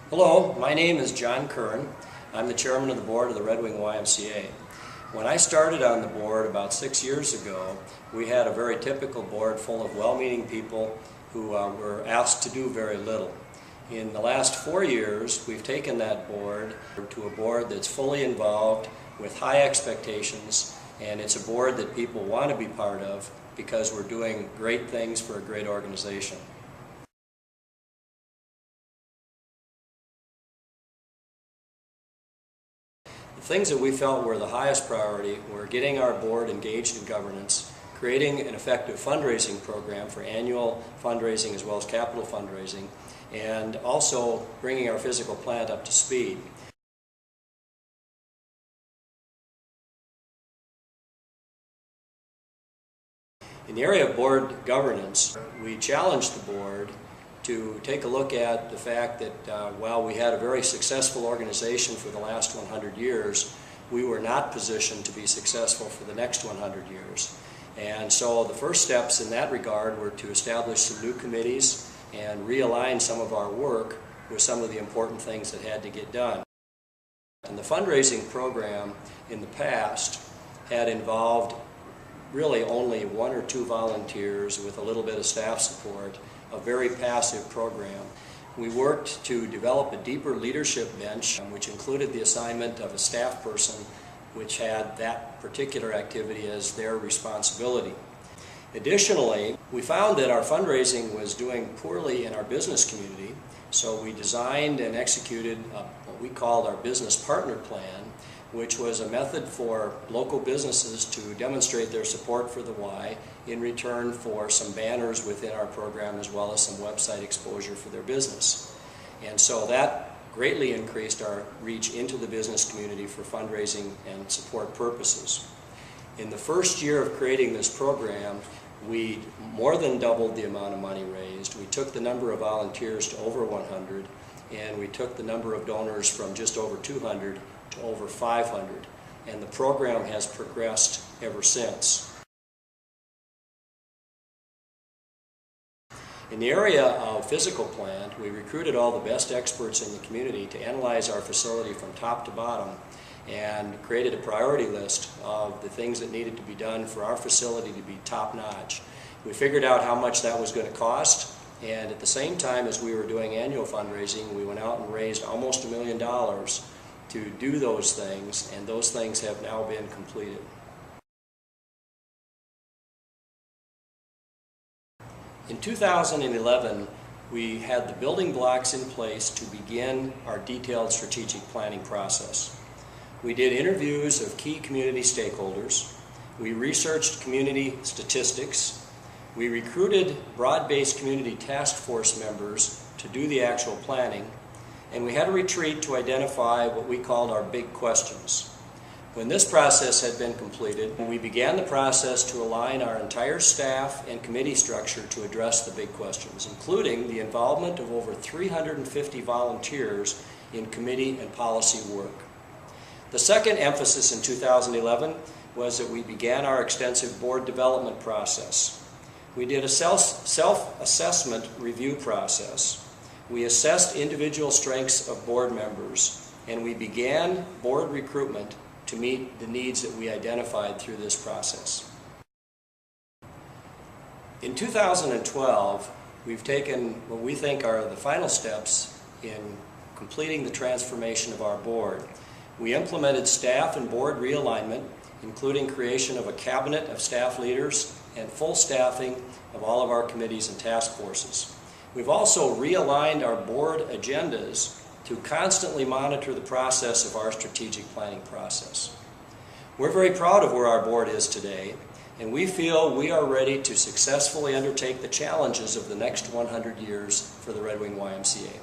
Hello, my name is John Curran. I'm the chairman of the board of the Red Wing YMCA. When I started on the board about 6 years ago, we had a very typical board full of well-meaning people who were asked to do very little. In the last 4 years, we've taken that board to a board that's fully involved with high expectations, and it's a board that people want to be part of because we're doing great things for a great organization. The things that we felt were the highest priority were getting our board engaged in governance, creating an effective fundraising program for annual fundraising as well as capital fundraising, and also bringing our physical plant up to speed. In the area of board governance, we challenged the board to take a look at the fact that while we had a very successful organization for the last 100 years, we were not positioned to be successful for the next 100 years. And so the first steps in that regard were to establish some new committees and realign some of our work with some of the important things that had to get done. And the fundraising program in the past had involved really only 1 or 2 volunteers with a little bit of staff support, a very passive program. We worked to develop a deeper leadership bench, which included the assignment of a staff person which had that particular activity as their responsibility. Additionally, we found that our fundraising was doing poorly in our business community, so we designed and executed what we called our business partner plan, which was a method for local businesses to demonstrate their support for the Y in return for some banners within our program as well as some website exposure for their business. And so that greatly increased our reach into the business community for fundraising and support purposes. In the first year of creating this program, we more than doubled the amount of money raised. We took the number of volunteers to over 100, and we took the number of donors from just over 200 to over 500, and the program has progressed ever since. In the area of physical plant, we recruited all the best experts in the community to analyze our facility from top to bottom and created a priority list of the things that needed to be done for our facility to be top-notch. We figured out how much that was going to cost, and at the same time as we were doing annual fundraising, we went out and raised almost $1 million to do those things, and those things have now been completed. In 2011, we had the building blocks in place to begin our detailed strategic planning process. We did interviews of key community stakeholders. We researched community statistics. We recruited broad-based community task force members to do the actual planning. And we had a retreat to identify what we called our big questions. When this process had been completed, we began the process to align our entire staff and committee structure to address the big questions, including the involvement of over 350 volunteers in committee and policy work. The second emphasis in 2011 was that we began our extensive board development process. We did a self-assessment review process. We assessed individual strengths of board members, and we began board recruitment to meet the needs that we identified through this process. In 2012, we've taken what we think are the final steps in completing the transformation of our board. We implemented staff and board realignment, including creation of a cabinet of staff leaders and full staffing of all of our committees and task forces. We've also realigned our board agendas to constantly monitor the process of our strategic planning process. We're very proud of where our board is today, and we feel we are ready to successfully undertake the challenges of the next 100 years for the Red Wing YMCA.